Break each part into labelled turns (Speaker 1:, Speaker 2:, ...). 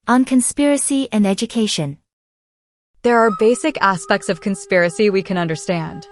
Speaker 1: On conspiracy and education.
Speaker 2: There are basic aspects of conspiracy we can understand.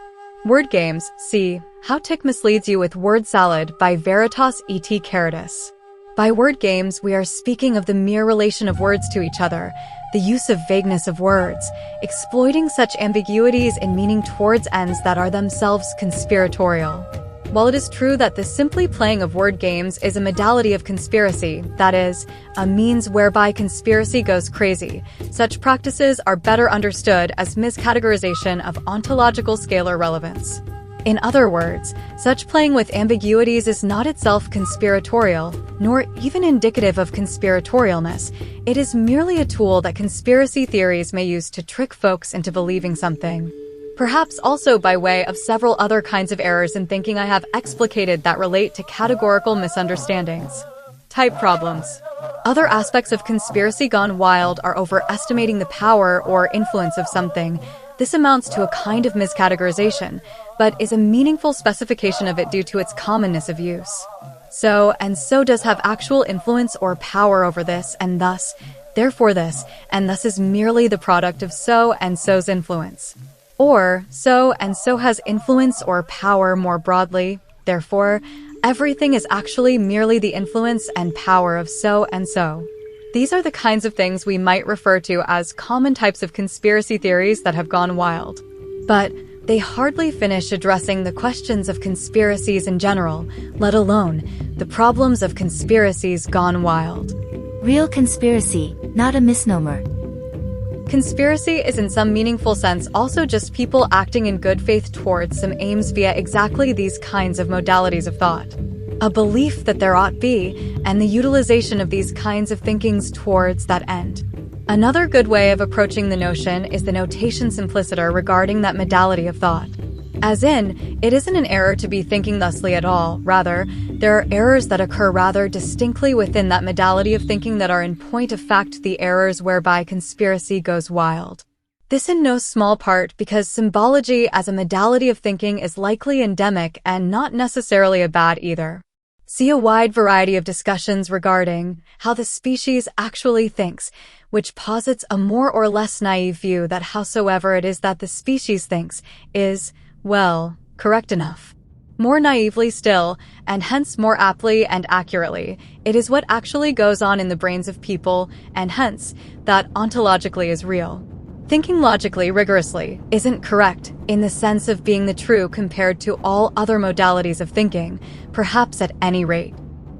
Speaker 2: Word games. See How Tick Misleads You with Word Salad by Veritas et Caritas. By word games, we are speaking of the mere relation of words to each other, the use of vagueness of words, exploiting such ambiguities in meaning towards ends that are themselves conspiratorial. While it is true that the simply playing of word games is a modality of conspiracy, that is, a means whereby conspiracy goes crazy, such practices are better understood as miscategorization of ontological scalar relevance. In other words, such playing with ambiguities is not itself conspiratorial, nor even indicative of conspiratorialness. It is merely a tool that conspiracy theories may use to trick folks into believing something. Perhaps also by way of several other kinds of errors in thinking I have explicated that relate to categorical misunderstandings. Type problems. Other aspects of conspiracy gone wild are overestimating the power or influence of something. This amounts to a kind of miscategorization, but is a meaningful specification of it due to its commonness of use. So and so does have actual influence or power over this, and thus, therefore this, and thus is merely the product of so and so's influence. Or, so and so has influence or power more broadly, therefore, everything is actually merely the influence and power of so and so. These are the kinds of things we might refer to as common types of conspiracy theories that have gone wild. But they hardly finish addressing the questions of conspiracies in general, let alone the problems of conspiracies gone wild.
Speaker 1: Real conspiracy, not a misnomer.
Speaker 2: Conspiracy is in some meaningful sense also just people acting in good faith towards some aims via exactly these kinds of modalities of thought. A belief that there ought be, and the utilization of these kinds of thinkings towards that end. Another good way of approaching the notion is the notation simpliciter regarding that modality of thought. As in, it isn't an error to be thinking thusly at all, rather, there are errors that occur rather distinctly within that modality of thinking that are in point of fact the errors whereby conspiracy goes wild. This in no small part because symbology as a modality of thinking is likely endemic and not necessarily a bad either. See a wide variety of discussions regarding how the species actually thinks, which posits a more or less naive view that howsoever it is that the species thinks is, well, correct enough. More naively still, and hence more aptly and accurately, it is what actually goes on in the brains of people, and hence, that ontologically is real. Thinking logically rigorously isn't correct in the sense of being the true compared to all other modalities of thinking, perhaps at any rate.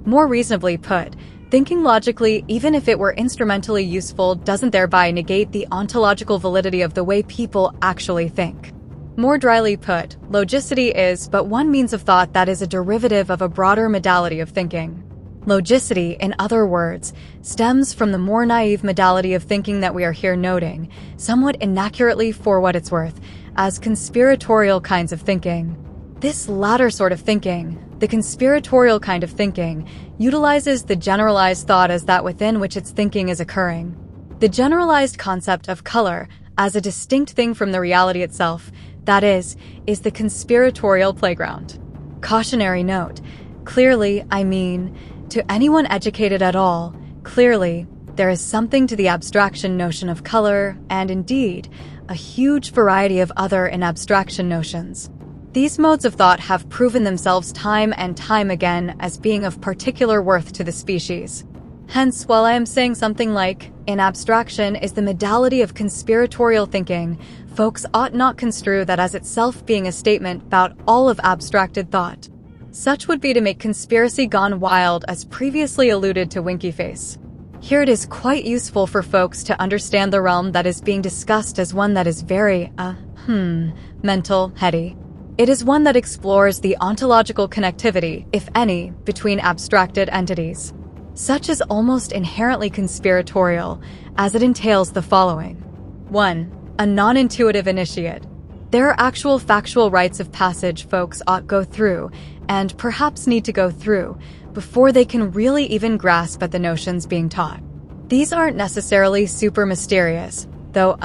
Speaker 2: More reasonably put, thinking logically, even if it were instrumentally useful, doesn't thereby negate the ontological validity of the way people actually think. More dryly put, logicity is but one means of thought that is a derivative of a broader modality of thinking. Logicity, in other words, stems from the more naive modality of thinking that we are here noting, somewhat inaccurately for what it's worth, as conspiratorial kinds of thinking. This latter sort of thinking, the conspiratorial kind of thinking, utilizes the generalized thought as that within which its thinking is occurring. The generalized concept of color, as a distinct thing from the reality itself, that is the conspiratorial playground. Cautionary note. Clearly, I mean, to anyone educated at all, clearly, there is something to the abstraction notion of color, and indeed, a huge variety of other in abstraction notions. These modes of thought have proven themselves time and time again as being of particular worth to the species. Hence, while I am saying something like, in abstraction is the modality of conspiratorial thinking, folks ought not construe that as itself being a statement about all of abstracted thought. Such would be to make conspiracy gone wild as previously alluded to winky face. Here it is quite useful for folks to understand the realm that is being discussed as one that is very, mental, heady. It is one that explores the ontological connectivity, if any, between abstracted entities. Such is almost inherently conspiratorial, as it entails the following. 1. A non-intuitive initiate. There are actual factual rites of passage folks ought go through, and perhaps need to go through, before they can really even grasp at the notions being taught. These aren't necessarily super mysterious, though,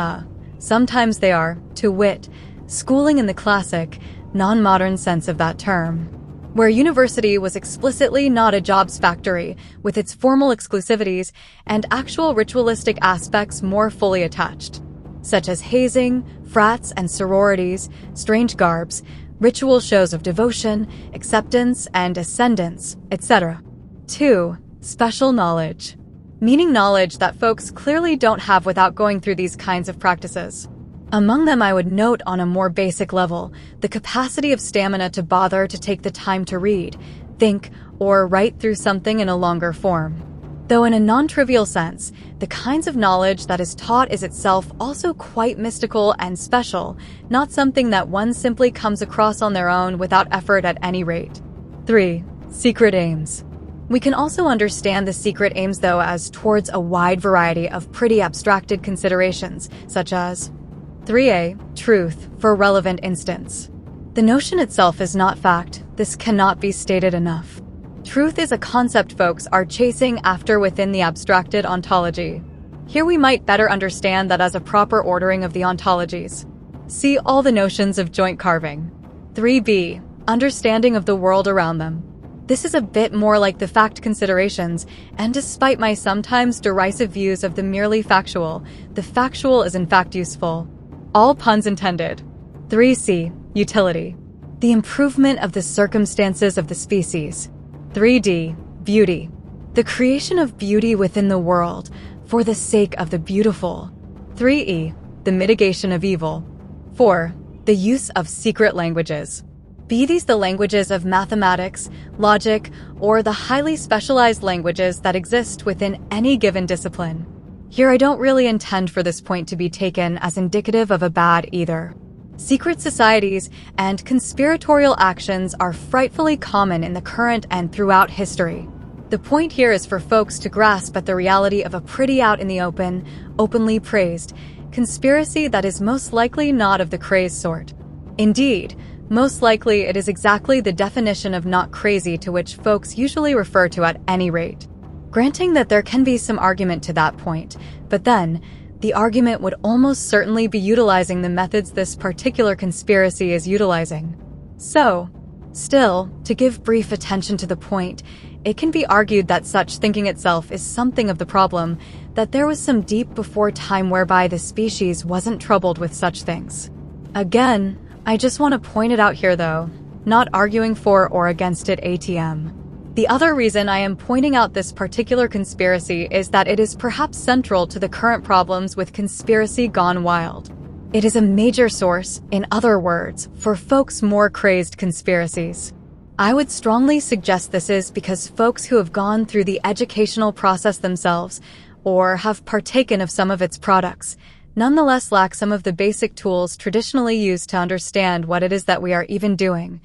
Speaker 2: sometimes they are, to wit, schooling in the classic, non-modern sense of that term. where university was explicitly not a jobs factory, with its formal exclusivities and actual ritualistic aspects more fully attached, such as hazing, frats and sororities, strange garbs, ritual shows of devotion, acceptance and ascendance, etc. 2. Special knowledge. Meaning knowledge that folks clearly don't have without going through these kinds of practices. Among them, I would note on a more basic level, the capacity of stamina to bother to take the time to read, think, or write through something in a longer form. Though in a non-trivial sense, the kinds of knowledge that is taught is itself also quite mystical and special, not something that one simply comes across on their own without effort at any rate. 3. Secret aims. We can also understand the secret aims, though, as towards a wide variety of pretty abstracted considerations, such as 3a. Truth, for relevant instance. The notion itself is not fact. This cannot be stated enough. Truth is a concept folks are chasing after within the abstracted ontology. Here we might better understand that as a proper ordering of the ontologies. See all the notions of joint carving. 3b. Understanding of the world around them. This is a bit more like the fact considerations, and despite my sometimes derisive views of the merely factual, the factual is in fact useful. All puns intended. 3c. Utility. The improvement of the circumstances of the species. 3d. Beauty. The creation of beauty within the world, for the sake of the beautiful. 3e. The mitigation of evil. 4. The use of secret languages. Be these the languages of mathematics, logic, or the highly specialized languages that exist within any given discipline. Here I don't really intend for this point to be taken as indicative of a bad either. Secret societies and conspiratorial actions are frightfully common in the current and throughout history. The point here is for folks to grasp at the reality of a pretty out in the open, openly praised, conspiracy that is most likely not of the crazed sort. Indeed, most likely it is exactly the definition of not crazy to which folks usually refer to at any rate. Granting that there can be some argument to that point, but then, the argument would almost certainly be utilizing the methods this particular conspiracy is utilizing. So, still, to give brief attention to the point, it can be argued that such thinking itself is something of the problem, that there was some deep before time whereby the species wasn't troubled with such things. Again, I just want to point it out here though, not arguing for or against it ATM. The other reason I am pointing out this particular conspiracy is that it is perhaps central to the current problems with conspiracy gone wild. It is a major source, in other words, for folks' more crazed conspiracies. I would strongly suggest this is because folks who have gone through the educational process themselves, or have partaken of some of its products, nonetheless lack some of the basic tools traditionally used to understand what it is that we are even doing,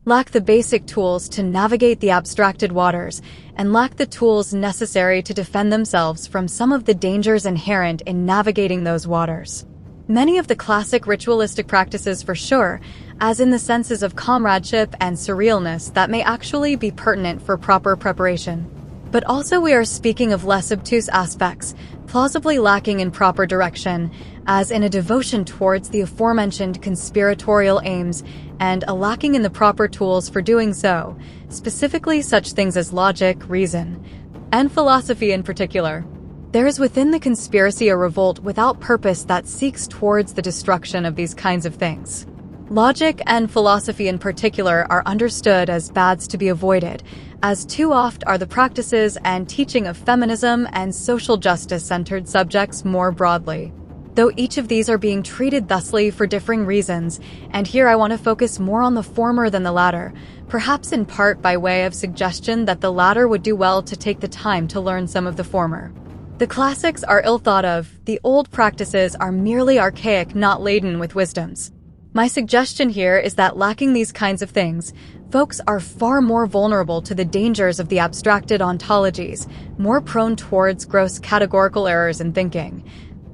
Speaker 2: lack the basic tools to navigate the abstracted waters, and lack the tools necessary to defend themselves from some of the dangers inherent in navigating those waters. Many of the classic ritualistic practices for sure, as in the senses of comradeship and surrealness that may actually be pertinent for proper preparation. But also we are speaking of less obtuse aspects, plausibly lacking in proper direction, as in a devotion towards the aforementioned conspiratorial aims, and a lacking in the proper tools for doing so, specifically such things as logic, reason, and philosophy in particular. There is within the conspiracy a revolt without purpose that seeks towards the destruction of these kinds of things. Logic and philosophy in particular are understood as bads to be avoided, as too oft are the practices and teaching of feminism and social justice-centered subjects more broadly. Though each of these are being treated thusly for differing reasons, and here I want to focus more on the former than the latter, perhaps in part by way of suggestion that the latter would do well to take the time to learn some of the former. The classics are ill thought of, the old practices are merely archaic, not laden with wisdoms. My suggestion here is that lacking these kinds of things, folks are far more vulnerable to the dangers of the abstracted ontologies, more prone towards gross categorical errors in thinking,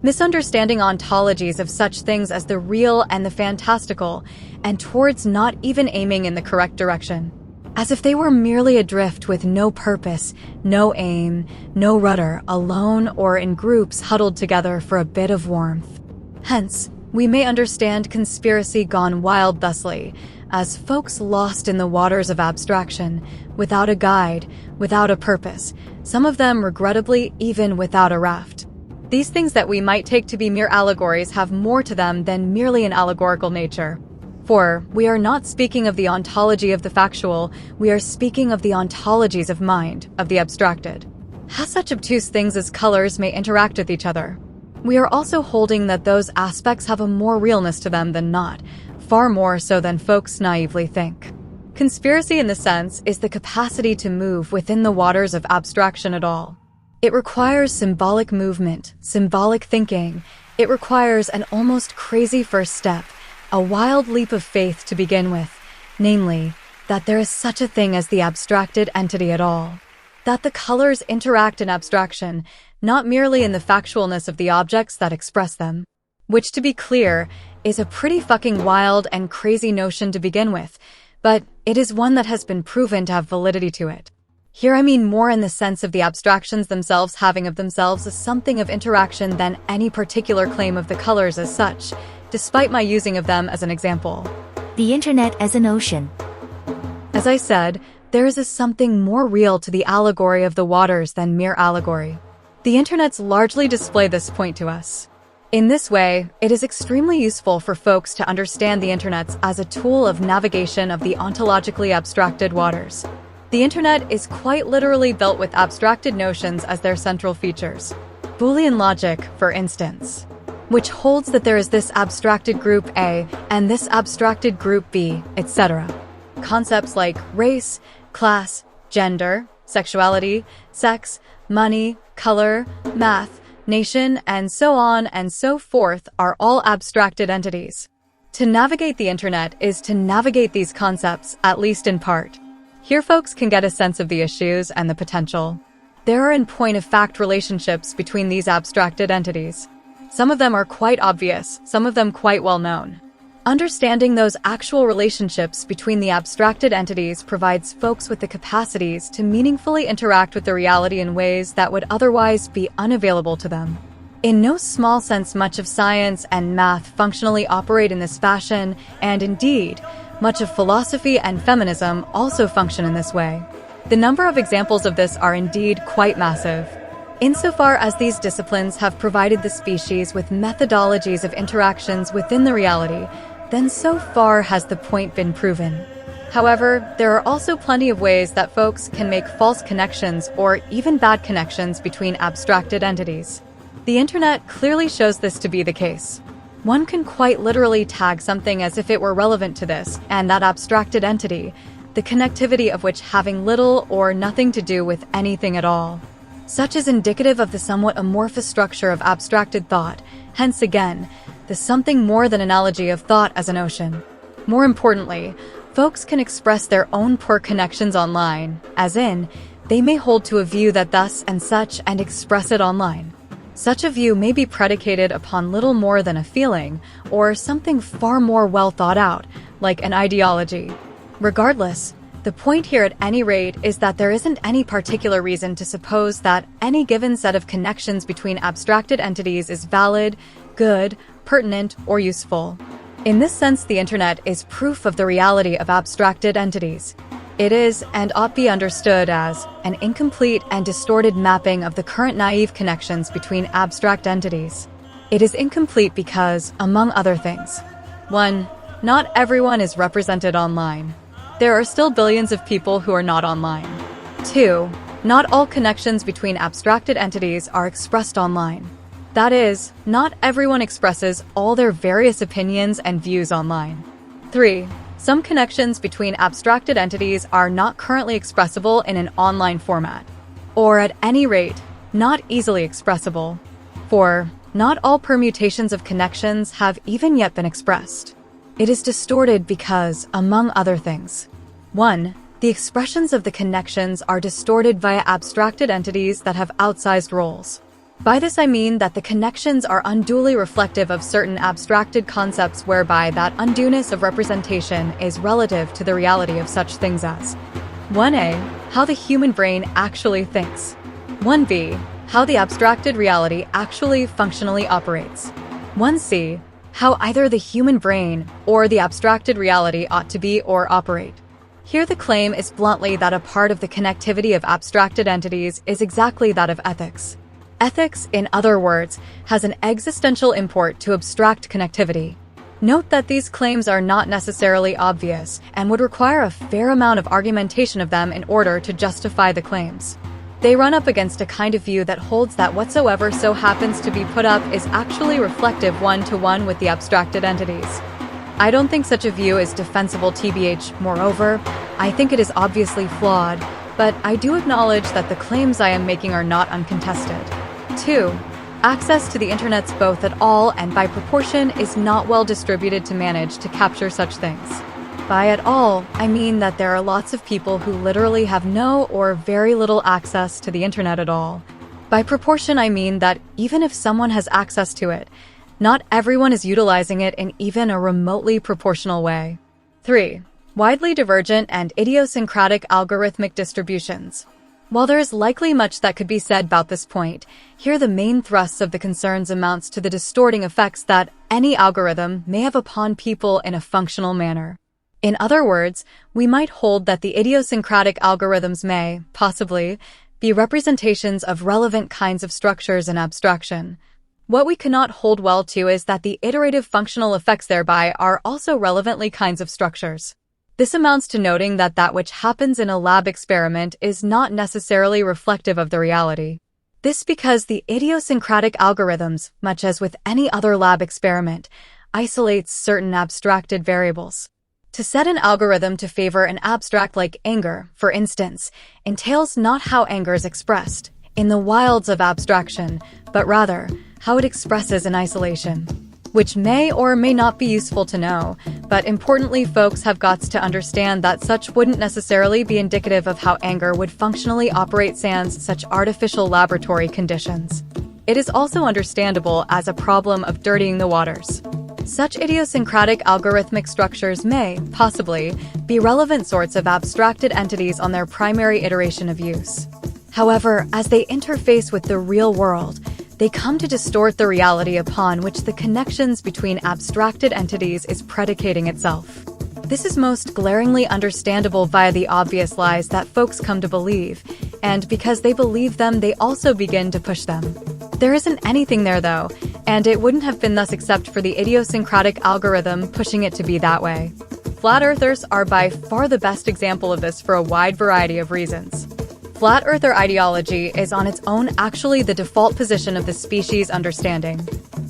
Speaker 2: misunderstanding ontologies of such things as the real and the fantastical, and towards not even aiming in the correct direction, as if they were merely adrift with no purpose, no aim, no rudder, alone or in groups huddled together for a bit of warmth. Hence, we may understand conspiracy gone wild thusly, as folks lost in the waters of abstraction, without a guide, without a purpose, some of them regrettably even without a raft. These things that we might take to be mere allegories have more to them than merely an allegorical nature. For we are not speaking of the ontology of the factual, we are speaking of the ontologies of mind, of the abstracted. How such obtuse things as colors may interact with each other. We are also holding that those aspects have a more realness to them than not, far more so than folks naively think. Conspiracy in the sense is the capacity to move within the waters of abstraction at all. It requires symbolic movement, symbolic thinking. It requires an almost crazy first step, a wild leap of faith to begin with, namely, that there is such a thing as the abstracted entity at all. That the colors interact in abstraction, not merely in the factualness of the objects that express them. Which, to be clear, is a pretty fucking wild and crazy notion to begin with, but it is one that has been proven to have validity to it. Here I mean more in the sense of the abstractions themselves having of themselves a something of interaction than any particular claim of the colors as such, despite my using of them as an example.
Speaker 1: The internet as an ocean.
Speaker 2: As I said, there is a something more real to the allegory of the waters than mere allegory. The internets largely display this point to us. In this way, it is extremely useful for folks to understand the internets as a tool of navigation of the ontologically abstracted waters. The internet is quite literally built with abstracted notions as their central features. Boolean logic, for instance, which holds that there is this abstracted group A and this abstracted group B, etc. Concepts like race, class, gender, sexuality, sex, money, color, math, nation, and so on and so forth are all abstracted entities. To navigate the internet is to navigate these concepts, at least in part. Here folks can get a sense of the issues and the potential. There are in point of fact relationships between these abstracted entities. Some of them are quite obvious, some of them quite well known. Understanding those actual relationships between the abstracted entities provides folks with the capacities to meaningfully interact with the reality in ways that would otherwise be unavailable to them. In no small sense, much of science and math functionally operate in this fashion, and indeed, much of philosophy and feminism also function in this way. The number of examples of this are indeed quite massive. Insofar as these disciplines have provided the species with methodologies of interactions within the reality, then so far has the point been proven. However, there are also plenty of ways that folks can make false connections or even bad connections between abstracted entities. The internet clearly shows this to be the case. One can quite literally tag something as if it were relevant to this and that abstracted entity, the connectivity of which having little or nothing to do with anything at all. Such is indicative of the somewhat amorphous structure of abstracted thought, hence again, the something more than analogy of thought as an ocean. More importantly, folks can express their own poor connections online, as in, they may hold to a view that thus and such and express it online. Such a view may be predicated upon little more than a feeling, or something far more well thought out, like an ideology. Regardless, the point here at any rate is that there isn't any particular reason to suppose that any given set of connections between abstracted entities is valid, good, pertinent, or useful. In this sense, the internet is proof of the reality of abstracted entities. It is, and ought be understood as, an incomplete and distorted mapping of the current naive connections between abstract entities. It is incomplete because, among other things, 1. Not everyone is represented online. There are still billions of people who are not online. 2. Not all connections between abstracted entities are expressed online. That is, not everyone expresses all their various opinions and views online. 3. Some connections between abstracted entities are not currently expressible in an online format, or at any rate, not easily expressible. 4. Not all permutations of connections have even yet been expressed. It is distorted because, among other things, 1. The expressions of the connections are distorted via abstracted entities that have outsized roles. By this I mean that the connections are unduly reflective of certain abstracted concepts whereby that undueness of representation is relative to the reality of such things as 1a. How the human brain actually thinks. 1b. How the abstracted reality actually functionally operates. 1c. how either the human brain or the abstracted reality ought to be or operate. Here the claim is bluntly that a part of the connectivity of abstracted entities is exactly that of ethics. Ethics, in other words, has an existential import to abstract connectivity. Note that these claims are not necessarily obvious and would require a fair amount of argumentation of them in order to justify the claims. They run up against a kind of view that holds that whatsoever so happens to be put up is actually reflective one-to-one with the abstracted entities. I don't think such a view is defensible tbh. Moreover, I think it is obviously flawed, but I do acknowledge that the claims I am making are not uncontested. 2. Access to the internet's both at all and by proportion is not well distributed to manage to capture such things. By at all, I mean that there are lots of people who literally have no or very little access to the internet at all. By proportion, I mean that even if someone has access to it, not everyone is utilizing it in even a remotely proportional way. 3. Widely divergent and idiosyncratic algorithmic distributions. While there is likely much that could be said about this point, here the main thrust of the concerns amounts to the distorting effects that any algorithm may have upon people in a functional manner. In other words, we might hold that the idiosyncratic algorithms may, possibly, be representations of relevant kinds of structures in abstraction. What we cannot hold well to is that the iterative functional effects thereby are also relevantly kinds of structures. This amounts to noting that that which happens in a lab experiment is not necessarily reflective of the reality. This because the idiosyncratic algorithms, much as with any other lab experiment, isolates certain abstracted variables. To set an algorithm to favor an abstract like anger, for instance, entails not how anger is expressed in the wilds of abstraction, but rather how it expresses in isolation, which may or may not be useful to know, but importantly folks have got to understand that such wouldn't necessarily be indicative of how anger would functionally operate sans such artificial laboratory conditions. It is also understandable as a problem of dirtying the waters. Such idiosyncratic algorithmic structures may, possibly, be relevant sorts of abstracted entities on their primary iteration of use. However, as they interface with the real world, they come to distort the reality upon which the connections between abstracted entities is predicating itself. This is most glaringly understandable via the obvious lies that folks come to believe, and because they believe them, they also begin to push them. There isn't anything there, though, and it wouldn't have been thus except for the idiosyncratic algorithm pushing it to be that way. Flat earthers are by far the best example of this for a wide variety of reasons. Flat earther ideology is on its own actually the default position of the species' understanding.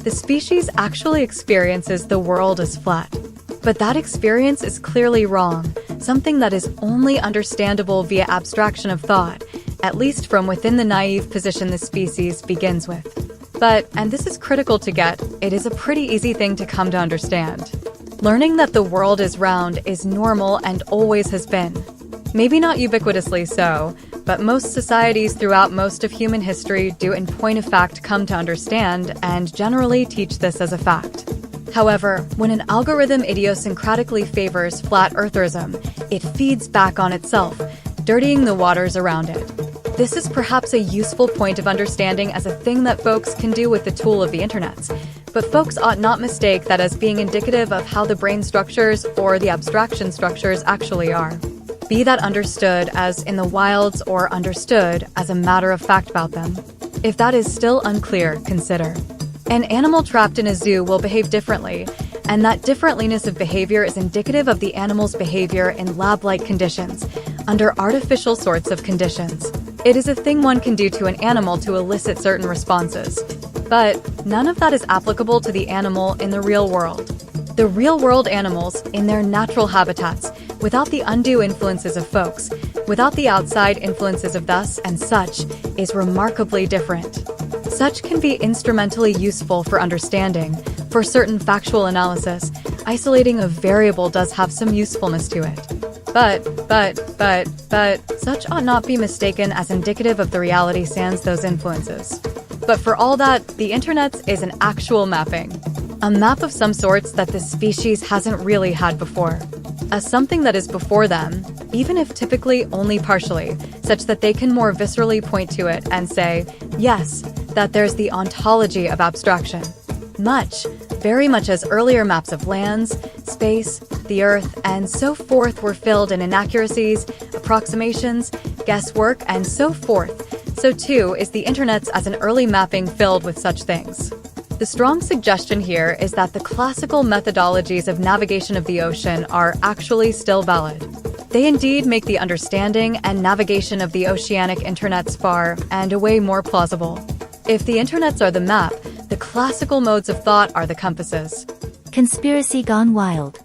Speaker 2: The species actually experiences the world as flat. But that experience is clearly wrong, something that is only understandable via abstraction of thought, at least from within the naive position the species begins with. But, and this is critical to get, it is a pretty easy thing to come to understand. Learning that the world is round is normal and always has been. Maybe not ubiquitously so, but most societies throughout most of human history do in point of fact come to understand and generally teach this as a fact. However, when an algorithm idiosyncratically favors flat eartherism, it feeds back on itself, dirtying the waters around it. This is perhaps a useful point of understanding as a thing that folks can do with the tool of the internet, but folks ought not mistake that as being indicative of how the brain structures or the abstraction structures actually are. Be that understood as in the wilds or understood as a matter of fact about them. If that is still unclear, consider. An animal trapped in a zoo will behave differently, and that differentliness of behavior is indicative of the animal's behavior in lab-like conditions, under artificial sorts of conditions. It is a thing one can do to an animal to elicit certain responses. But none of that is applicable to the animal in the real world. The real-world animals, in their natural habitats, without the undue influences of folks, without the outside influences of thus and such, is remarkably different. Such can be instrumentally useful for understanding. For certain factual analysis, isolating a variable does have some usefulness to it. But, such ought not be mistaken as indicative of the reality sans those influences. But for all that, the internet is an actual mapping. A map of some sorts that the species hasn't really had before. A something that is before them, even if typically only partially, such that they can more viscerally point to it and say, yes, that there's the ontology of abstraction. Much, very much as earlier maps of lands, space, the earth, and so forth were filled in inaccuracies, approximations, guesswork, and so forth, so too is the internet's as an early mapping filled with such things. The strong suggestion here is that the classical methodologies of navigation of the ocean are actually still valid. They indeed make the understanding and navigation of the oceanic internets far and away more plausible. If the internets are the map, the classical modes of thought are the compasses.
Speaker 1: Conspiracy gone wild.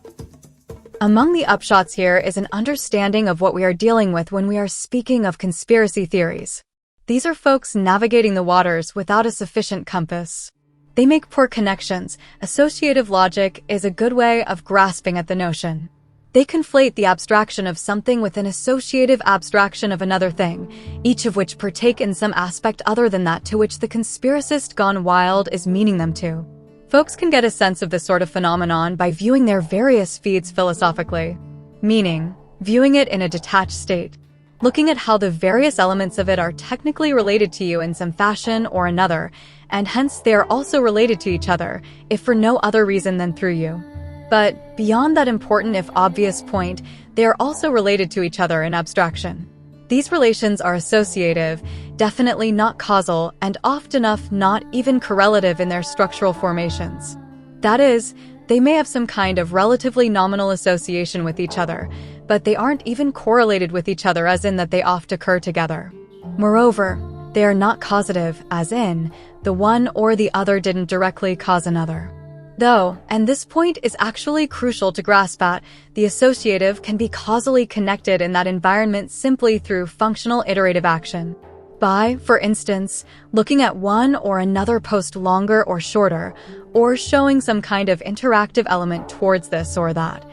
Speaker 2: Among the upshots here is an understanding of what we are dealing with when we are speaking of conspiracy theories. These are folks navigating the waters without a sufficient compass. They make poor connections. Associative logic is a good way of grasping at the notion. They conflate the abstraction of something with an associative abstraction of another thing, each of which partake in some aspect other than that to which the conspiracist gone wild is meaning them to. Folks can get a sense of this sort of phenomenon by viewing their various feeds philosophically, meaning viewing it in a detached state, looking at how the various elements of it are technically related to you in some fashion or another, and hence they are also related to each other, if for no other reason than through you. But beyond that important if obvious point, they are also related to each other in abstraction. These relations are associative, definitely not causal, and oft enough not even correlative in their structural formations. That is, they may have some kind of relatively nominal association with each other, but they aren't even correlated with each other as in that they oft occur together. Moreover, they are not causative, as in, the one or the other didn't directly cause another. Though, and this point is actually crucial to grasp at, the associative can be causally connected in that environment simply through functional iterative action. By, for instance, looking at one or another post longer or shorter, or showing some kind of interactive element towards this or that.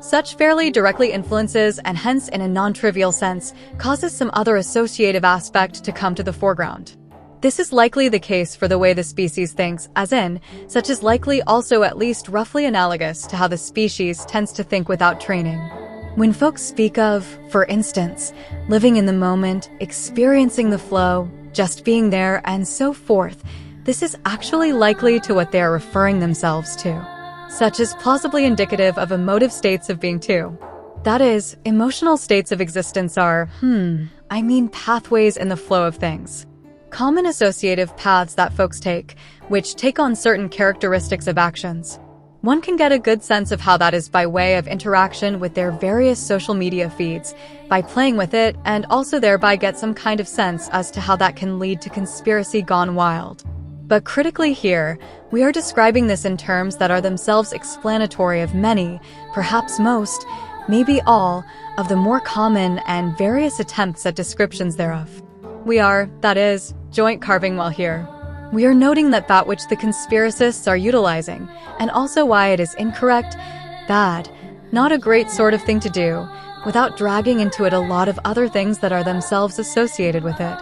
Speaker 2: Such fairly directly influences and hence in a non-trivial sense causes some other associative aspect to come to the foreground. This is likely the case for the way the species thinks, as in, such is likely also at least roughly analogous to how the species tends to think without training. When folks speak of, for instance, living in the moment, experiencing the flow, just being there, and so forth, this is actually likely to what they are referring themselves to. Such is plausibly indicative of emotive states of being too. That is, emotional states of existence are, pathways in the flow of things. Common associative paths that folks take, which take on certain characteristics of actions. One can get a good sense of how that is by way of interaction with their various social media feeds, by playing with it, and also thereby get some kind of sense as to how that can lead to conspiracy gone wild. But critically here, we are describing this in terms that are themselves explanatory of many, perhaps most, maybe all, of the more common and various attempts at descriptions thereof. We are, that is, joint carving while here. We are noting that which the conspiracists are utilizing, and also why it is incorrect, bad, not a great sort of thing to do, without dragging into it a lot of other things that are themselves associated with it,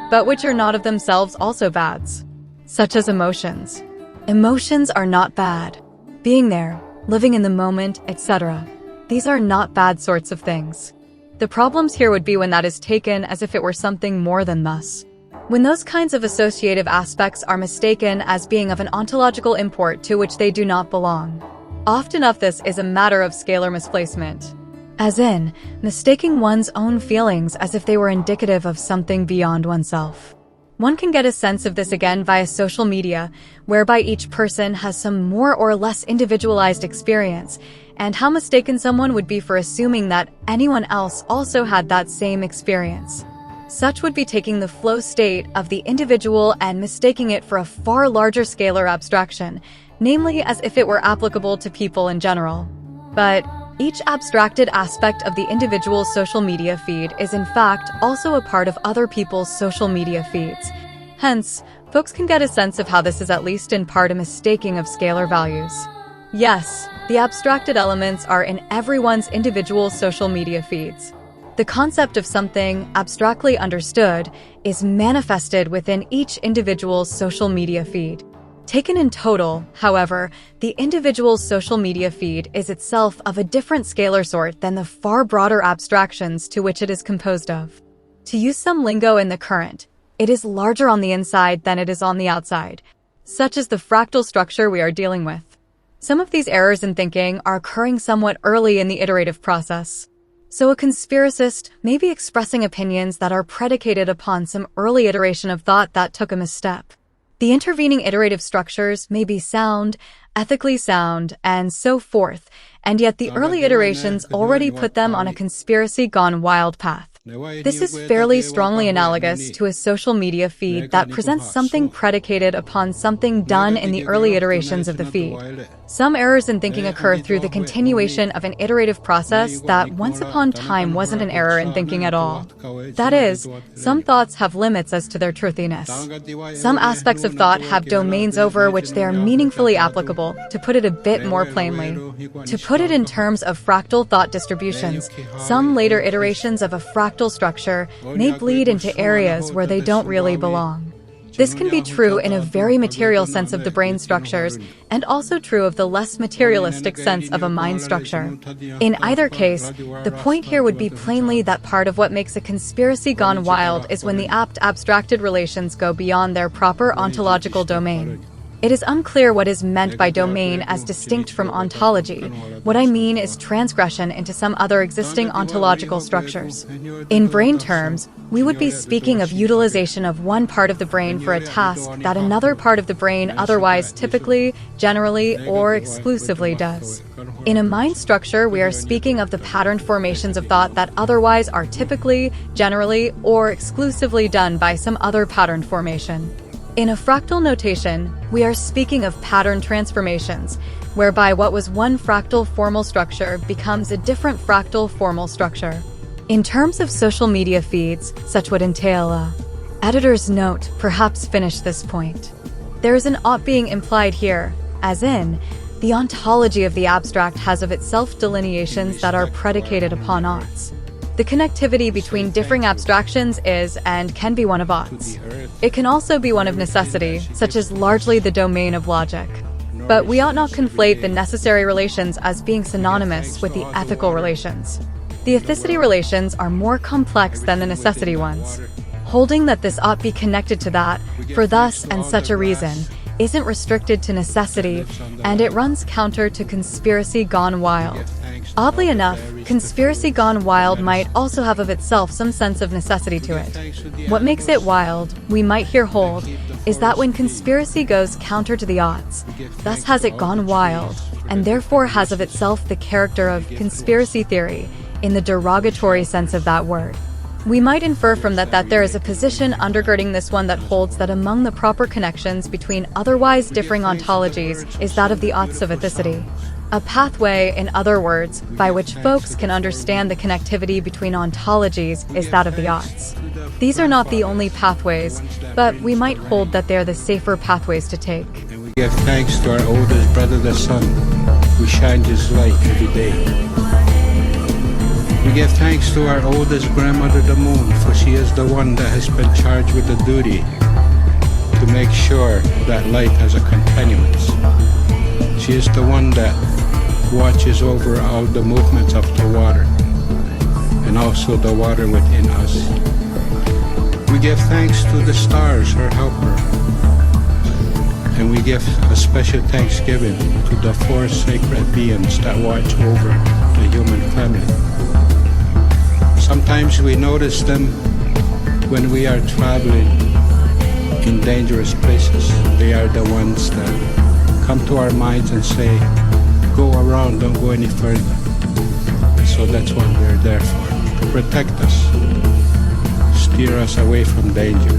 Speaker 2: but which are not of themselves also bads, such as emotions. Emotions are not bad. Being there, living in the moment, etc. These are not bad sorts of things. The problems here would be when that is taken as if it were something more than thus. When those kinds of associative aspects are mistaken as being of an ontological import to which they do not belong. Often of this is a matter of scalar misplacement. As in, mistaking one's own feelings as if they were indicative of something beyond oneself. One can get a sense of this again via social media, whereby each person has some more or less individualized experience, and how mistaken someone would be for assuming that anyone else also had that same experience. Such would be taking the flow state of the individual and mistaking it for a far larger scalar abstraction, namely as if it were applicable to people in general. But each abstracted aspect of the individual's social media feed is in fact also a part of other people's social media feeds. Hence, folks can get a sense of how this is at least in part a mistaking of scalar values. Yes, the abstracted elements are in everyone's individual social media feeds. The concept of something abstractly understood is manifested within each individual's social media feed. Taken in total, however, the individual's social media feed is itself of a different scalar sort than the far broader abstractions to which it is composed of. To use some lingo in the current, it is larger on the inside than it is on the outside. such as the fractal structure we are dealing with. Some of these errors in thinking are occurring somewhat early in the iterative process. So a conspiracist may be expressing opinions that are predicated upon some early iteration of thought that took a misstep. The intervening iterative structures may be sound, ethically sound, and so forth, and yet the early iterations already put them on a conspiracy gone wild path. This is fairly strongly analogous to a social media feed that presents something predicated upon something done in the early iterations of the feed. Some errors in thinking occur through the continuation of an iterative process that once upon time wasn't an error in thinking at all. That is, some thoughts have limits as to their truthiness. Some aspects of thought have domains over which they are meaningfully applicable, to put it a bit more plainly. To put it in terms of fractal thought distributions, some later iterations of a fractal structure may bleed into areas where they don't really belong. This can be true in a very material sense of the brain structures, and also true of the less materialistic sense of a mind structure. In either case, the point here would be plainly that part of what makes a conspiracy gone wild is when the abstracted relations go beyond their proper ontological domain. It is unclear what is meant by domain as distinct from ontology. What I mean is transgression into some other existing ontological structures. In brain terms, we would be speaking of utilization of one part of the brain for a task that another part of the brain otherwise typically, generally, or exclusively does. In a mind structure, we are speaking of the patterned formations of thought that otherwise are typically, generally, or exclusively done by some other patterned formation. In a fractal notation, we are speaking of pattern transformations, whereby what was one fractal formal structure becomes a different fractal formal structure. In terms of social media feeds, such would entail a editor's note, perhaps finish this point. There is an ought being implied here, as in, the ontology of the abstract has of itself delineations that are predicated upon oughts. The connectivity between differing abstractions is and can be one of oughts. It can also be one of necessity, such as largely the domain of logic. But we ought not conflate the necessary relations as being synonymous with the ethical relations. The ethicity relations are more complex than the necessity ones. Holding that this ought be connected to that, for thus and such a reason, isn't restricted to necessity, and it runs counter to conspiracy gone wild. Oddly enough, conspiracy gone wild might also have of itself some sense of necessity to it. What makes it wild, we might here hold, is that when conspiracy goes counter to the odds, thus has it gone wild, and therefore has of itself the character of conspiracy theory, in the derogatory sense of that word. We might infer from that there is a position undergirding this one that holds that among the proper connections between otherwise differing ontologies is that of the oughts of ethicity. A pathway, in other words, by which folks can understand the connectivity between ontologies is that of the oughts. These are not the only pathways, but we might hold that they are the safer pathways to take.
Speaker 3: And we give thanks to our oldest brother, the sun, who shines his light every day. We give thanks to our oldest grandmother, the moon, for she is the one that has been charged with the duty to make sure that light has a continuance. She is the one that watches over all the movements of the water and also the water within us. We give thanks to the stars, her helper, and we give a special thanksgiving to the four sacred beings that watch over the human family. Sometimes we notice them when we are traveling in dangerous places. They are the ones that come to our minds and say, go around, don't go any further. So that's what we're there for, to protect us, steer us away from danger.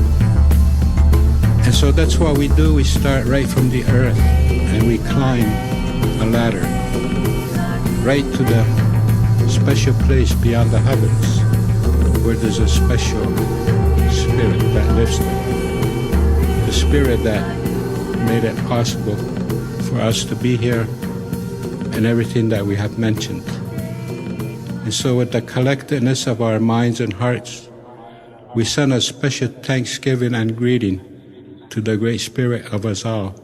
Speaker 3: And so that's what we do. We start right from the earth and we climb a ladder right to the special place beyond the heavens where there's a special spirit that lives there. The spirit that made it possible for us to be here and everything that we have mentioned. And so with the collectedness of our minds and hearts, we send a special thanksgiving and greeting to the Great Spirit of us all.